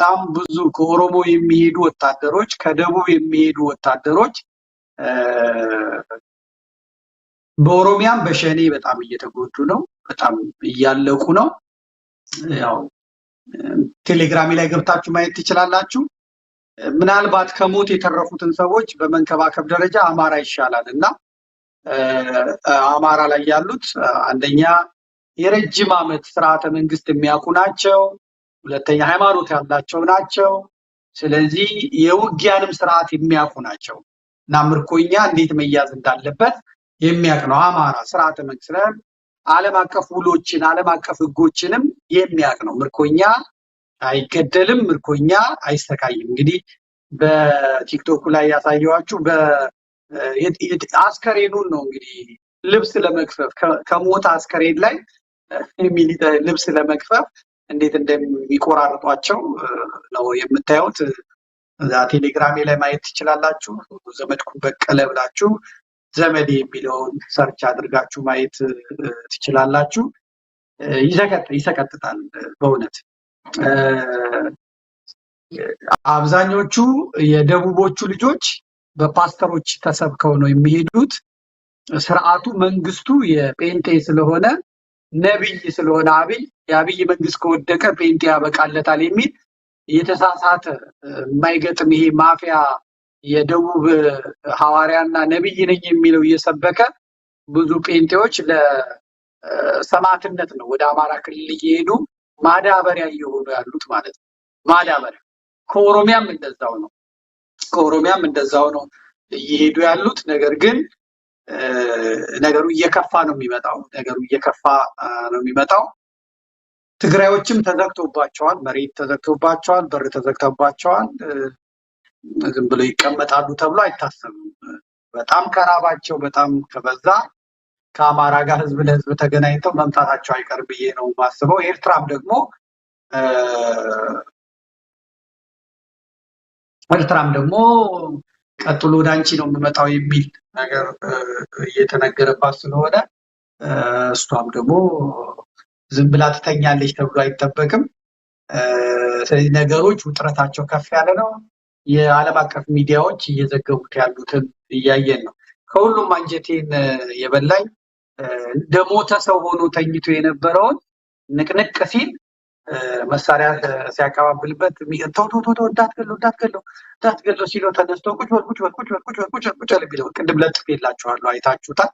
በጣም ብዙ ከኦሮሞ የሚሄዱ ወታደሮች ከደቡብ የሚሄዱ ወታደሮች በኦሮሚያም በሸኔ በጣም እየተጎዱ ነው፣ በጣም እያለቁ ነው። ያው ቴሌግራም ላይ ገብታችሁ ማየት ትችላላችሁ። ምናልባት ከሞት የተረፉትን ሰዎች በመንከባከብ ደረጃ አማራ ይሻላል እና አማራ ላይ ያሉት አንደኛ የረጅም ዓመት ስርዓተ መንግስት የሚያውቁ ናቸው፣ ሁለተኛ ሃይማኖት ያላቸው ናቸው። ስለዚህ የውጊያንም ስርዓት የሚያውቁ ናቸው እና ምርኮኛ እንዴት መያዝ እንዳለበት የሚያውቅ ነው። አማራ ስርዓተ መንግስት ዓለም አቀፍ ውሎችን ዓለም አቀፍ ህጎችንም የሚያውቅ ነው። ምርኮኛ አይገደልም፣ ምርኮኛ አይሰቃይም። እንግዲህ በቲክቶክ ላይ ያሳየዋችሁ አስከሬኑን ነው እንግዲህ ልብስ ለመክፈፍ ከሞት አስከሬን ላይ ልብስ ለመክፈፍ እንዴት እንደሚቆራርጧቸው ነው የምታዩት። ቴሌግራሜ ላይ ማየት ትችላላችሁ። ዘመድኩን በቀለ ብላችሁ ዘመዴ የሚለውን ሰርች አድርጋችሁ ማየት ትችላላችሁ። ይሰቀጥጣል በእውነት። አብዛኞቹ የደቡቦቹ ልጆች በፓስተሮች ተሰብከው ነው የሚሄዱት። ስርዓቱ መንግስቱ የጴንጤ ስለሆነ ነብይ ስለሆነ የአብይ መንግስት ከወደቀ ጴንጤ ያበቃለታል የሚል የተሳሳተ የማይገጥም ይሄ ማፊያ የደቡብ ሐዋርያና ነብይ ነኝ የሚለው እየሰበከ ብዙ ጴንጤዎች ለሰማዕትነት ነው ወደ አማራ ክልል እየሄዱ ማዳበሪያ እየሆኑ ያሉት ማለት ነው። ማዳበሪያ ከኦሮሚያም እንደዛው ነው እየሄዱ ያሉት። ነገር ግን ነገሩ እየከፋ ነው የሚመጣው። ትግራዮችም ተዘግቶባቸዋል፣ መሬት ተዘግቶባቸዋል፣ በር ተዘግቶባቸዋል። ዝም ብለው ይቀመጣሉ ተብሎ አይታሰብም። በጣም ከራባቸው በጣም ከበዛ ከአማራ ጋር ህዝብ ለህዝብ ተገናኝተው መምጣታቸው አይቀርም ብዬ ነው ማስበው። ኤርትራም ደግሞ ቀጥሎ ወደ አንቺ ነው የምመጣው የሚል ነገር እየተነገረባት ስለሆነ እሷም ደግሞ ዝም ብላ ትተኛለች ተብሎ አይጠበቅም። ስለዚህ ነገሮች ውጥረታቸው ከፍ ያለ ነው። የዓለም አቀፍ ሚዲያዎች እየዘገቡት ያሉትን እያየን ነው። ከሁሉም አንጀቴን የበላኝ እንደሞተ ሰው ሆኖ ተኝቶ የነበረውን ንቅንቅ ሲል መሳሪያ ሲያቀባብልበት እንዳትገለው ሲለው ተነስቶ ቁጭ በል ቢለው ቅድም ለጥፌላችኋለሁ፣ አይታችሁታል።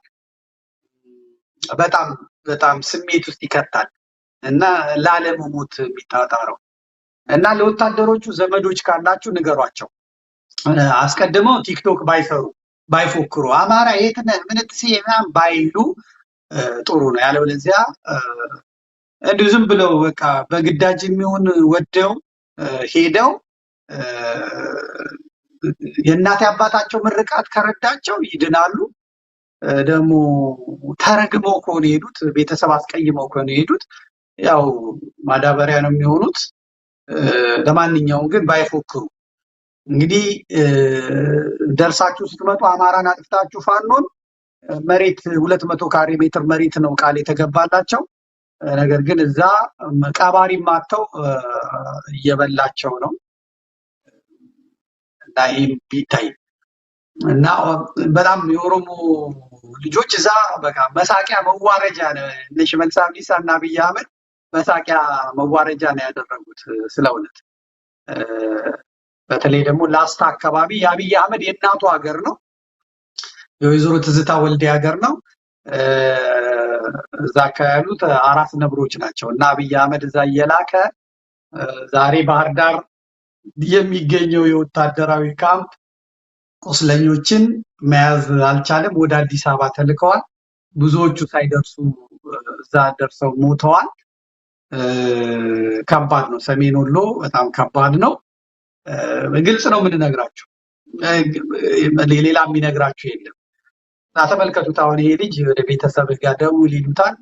በጣም ስሜት ውስጥ ይከታል እና ላለመሞት የሚጣጣረው እና ለወታደሮቹ ዘመዶች ካላችሁ ንገሯቸው። አስቀድመው ቲክቶክ ባይፎክሩ አማራ የት ነህ ምንትስ ምናምን ባይሉ ጥሩ ነው። ያለበለዚያ እንዲሁ ዝም ብለው በቃ በግዳጅ የሚሆን ወደው ሄደው የእናት አባታቸው ምርቃት ከረዳቸው ይድናሉ። ደግሞ ተረግመው ከሆነ ሄዱት ቤተሰብ አስቀይመው ከሆነ ሄዱት ያው ማዳበሪያ ነው የሚሆኑት። ለማንኛውም ግን ባይፎክሩ እንግዲህ ደርሳችሁ ስትመጡ አማራን አጥፍታችሁ ፋኖን መሬት 200 ካሬ ሜትር መሬት ነው ቃል የተገባላቸው። ነገር ግን እዛ ቀባሪ ማተው እየበላቸው ነው እና ይህም ቢታይ እና በጣም የኦሮሞ ልጆች እዛ በቃ መሳቂያ መዋረጃ ነው። እነ ሽመልስ አብዲሳ እና አብይ አህመድ መሳቂያ መዋረጃ ነው ያደረጉት ስለ እውነት። በተለይ ደግሞ ላስታ አካባቢ የአብይ አህመድ የእናቱ ሀገር ነው፣ የወይዘሮ ትዝታ ወልዴ ሀገር ነው። እዛ ያሉት አራት ነብሮች ናቸው እና አብይ አህመድ እዛ እየላከ ዛሬ ባህር ዳር የሚገኘው የወታደራዊ ካምፕ ቁስለኞችን መያዝ አልቻለም። ወደ አዲስ አበባ ተልከዋል። ብዙዎቹ ሳይደርሱ እዛ ደርሰው ሞተዋል። ከባድ ነው። ሰሜን ወሎ በጣም ከባድ ነው። ግልጽ ነው የምንነግራችሁ፣ ሌላ የሚነግራችሁ የለም። ተመልከቱት። አሁን ይሄ ልጅ ወደ ቤተሰብ ጋር ደውል ይሉታል።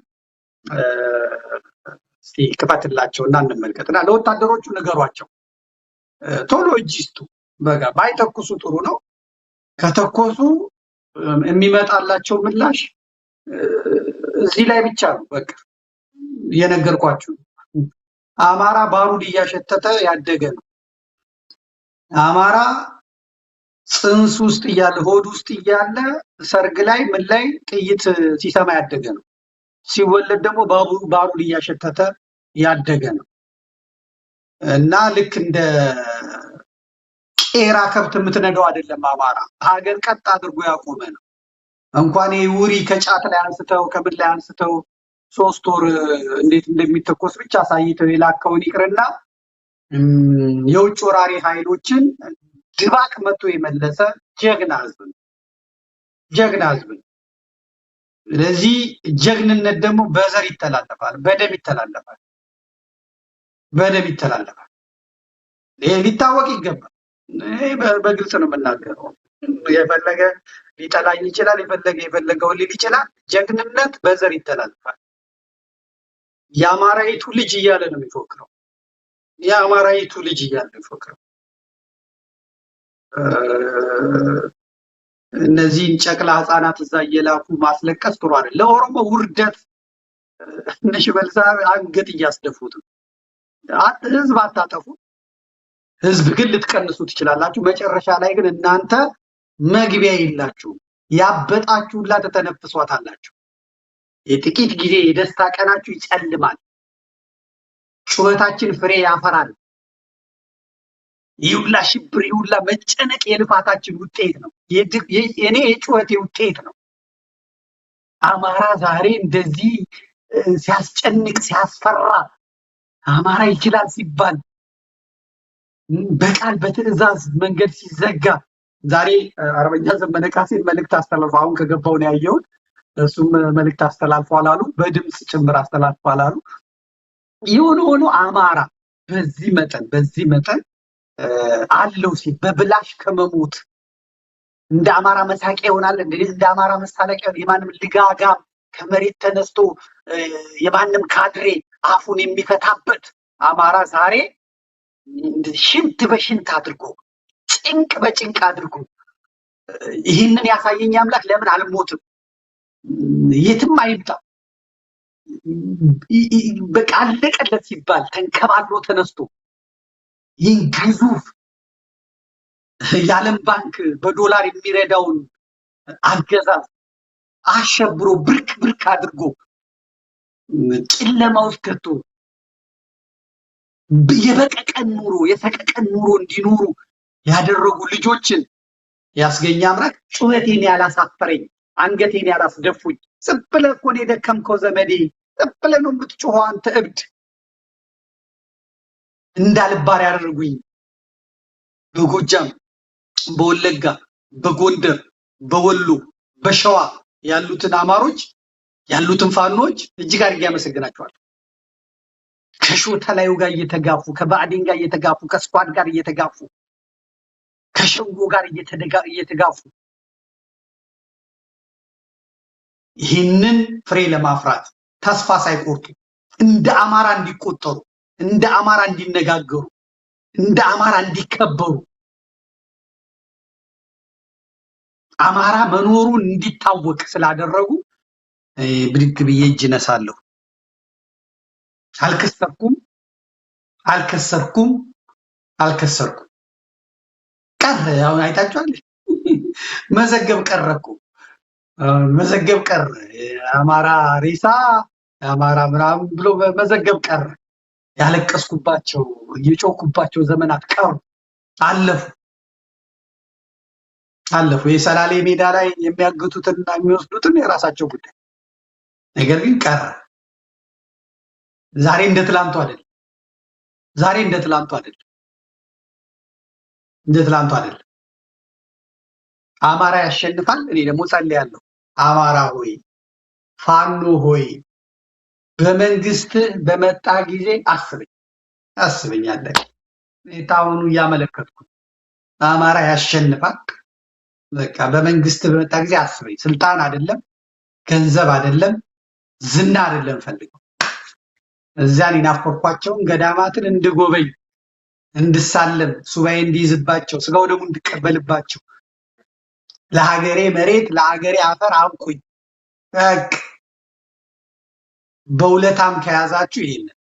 እስቲ ክፈትላቸውና እንመልከትና ለወታደሮቹ ንገሯቸው ቶሎ እጅ ይስጡ። በቃ ባይተኩሱ ጥሩ ነው። ከተኮሱ የሚመጣላቸው ምላሽ እዚህ ላይ ብቻ ነው። በቃ የነገርኳችሁ አማራ ባሩድ እያሸተተ ያደገ ነው። አማራ ጽንስ ውስጥ እያለ ሆድ ውስጥ እያለ ሰርግ ላይ ምን ላይ ጥይት ሲሰማ ያደገ ነው። ሲወለድ ደግሞ ባሩድ እያሸተተ ያደገ ነው እና ልክ እንደ ቄራ ከብት የምትነዳው አይደለም። አማራ ሀገር ቀጥ አድርጎ ያቆመ ነው። እንኳን ውሪ ከጫት ላይ አንስተው ከምን ላይ አንስተው 3 ወር እንዴት እንደሚተኮስ ብቻ አሳይተው የላከውን ይቅርና የውጭ ወራሪ ኃይሎችን ድባቅ መጥቶ የመለሰ ጀግና ህዝብ ነው። ጀግና ህዝብ ነው። ስለዚህ ጀግንነት ደግሞ በዘር ይተላለፋል፣ በደም ይተላለፋል፣ በደም ይተላለፋል። ይሄ ሊታወቅ ይገባል። በግልጽ ነው የምናገረው። የፈለገ ሊጠላኝ ይችላል፣ የፈለገውን ሊል ይችላል። ጀግንነት በዘር ይተላለፋል። የአማራይቱ ልጅ እያለ ነው የሚፎክረው። የአማራይቱ ልጅ እያለ ነው የሚፎክረው። እነዚህን ጨቅላ ህፃናት እዛ እየላኩ ማስለቀስ ጥሩ አይደል። ለኦሮሞ ውርደት እነ ሽመልስ አንገት እያስደፉት ነው። ህዝብ አታጠፉ፣ ህዝብ ግን ልትቀንሱ ትችላላችሁ። መጨረሻ ላይ ግን እናንተ መግቢያ የላችሁም። ያበጣችሁላ ተተነፍሷታላችሁ። የጥቂት ጊዜ የደስታ ቀናችሁ ይጨልማል። ጩኸታችን ፍሬ ያፈራል። ይሁላ ሽብር፣ ይሁላ መጨነቅ የልፋታችን ውጤት ነው። የኔ የጩኸቴ ውጤት ነው። አማራ ዛሬ እንደዚህ ሲያስጨንቅ ሲያስፈራ፣ አማራ ይችላል ሲባል በቃል በትዕዛዝ መንገድ ሲዘጋ፣ ዛሬ አርበኛ ዘመነ ካሴን መልእክት አስተላልፎ አሁን ከገባው ነው ያየሁት። እሱም መልእክት አስተላልፏል አሉ፣ በድምጽ ጭምር አስተላልፏል አሉ። የሆነ ሆኖ አማራ በዚህ መጠን አለው ሲል በብላሽ ከመሞት እንደ አማራ መሳቂያ ይሆናል። እንደ አማራ መሳለቂያ የማንም ልጋጋም ከመሬት ተነስቶ የማንም ካድሬ አፉን የሚፈታበት አማራ ዛሬ ሽንት በሽንት አድርጎ ጭንቅ በጭንቅ አድርጎ ይህንን ያሳየኝ አምላክ ለምን አልሞትም? የትም አይምጣ በቃ አለቀለት ሲባል ተንከባሎ ተነስቶ ይህን ግዙፍ የዓለም ባንክ በዶላር የሚረዳውን አገዛዝ አሸብሮ ብርክ አድርጎ ጨለማ ውስጥ ከቶ የሰቀቀን ኑሮ እንዲኖሩ ያደረጉ ልጆችን ያስገኘ አምላክ ጩኸቴን ያላሳፈረኝ፣ አንገቴን ያላስደፉኝ፣ ዝም ብለህ እኮ ነው የደከምከው ዘመዴ፣ ዝም ብለህ ነው የምትጮኸው አንተ እብድ እንዳልባር ያደርጉኝ በጎጃም፣ በወለጋ፣ በጎንደር፣ በወሎ፣ በሸዋ ያሉትን አማሮች ያሉትን ፋኖች እጅግ አድርጌ አመሰግናቸዋለሁ። ከሾተላዩ ጋር እየተጋፉ ከባዕዴን ጋር እየተጋፉ ከስኳድ ጋር እየተጋፉ ከሸንጎ ጋር እየተጋፉ ይህንን ፍሬ ለማፍራት ተስፋ ሳይቆርጡ እንደ አማራ እንዲቆጠሩ፣ እንደ አማራ እንዲነጋገሩ፣ እንደ አማራ እንዲከበሩ፣ አማራ መኖሩን እንዲታወቅ ስላደረጉ ብድግ ብዬ እጅ ነሳለሁ። አልከሰርኩም ቀረ። አሁን አይታችኋል። መዘገብ ቀረ። አማራ ሬሳ አማራ ምናምን ብሎ መዘገብ ቀረ። ያለቀስኩባቸው የጮኩባቸው ዘመናት ቀሩ፣ አለፉ። የሰላሌ ሜዳ ላይ የሚያግቱትና የሚወስዱትን የራሳቸው ጉዳይ፣ ነገር ግን ቀረ። ዛሬ እንደ ትላንቱ አይደለም። አማራ ያሸንፋል። እኔ ደግሞ ጸልያለሁ። አማራ ሆይ፣ ፋኖ ሆይ፣ በመንግስት በመጣ ጊዜ አስበኝ አለ። ታውኑ እያመለከትኩ አማራ ያሸንፋል። በቃ በመንግስት በመጣ ጊዜ አስበኝ። ስልጣን አይደለም፣ ገንዘብ አይደለም፣ ዝና አይደለም ፈልገው እዚያን ይናፈርኳቸውን ገዳማትን እንድጎበኝ፣ እንድሳለም፣ ሱባኤ እንዲይዝባቸው፣ ስጋው ደግሞ እንድቀበልባቸው፣ ለሀገሬ መሬት ለሀገሬ አፈር አብቁኝ። በውለታም ከያዛችሁ ይሄንን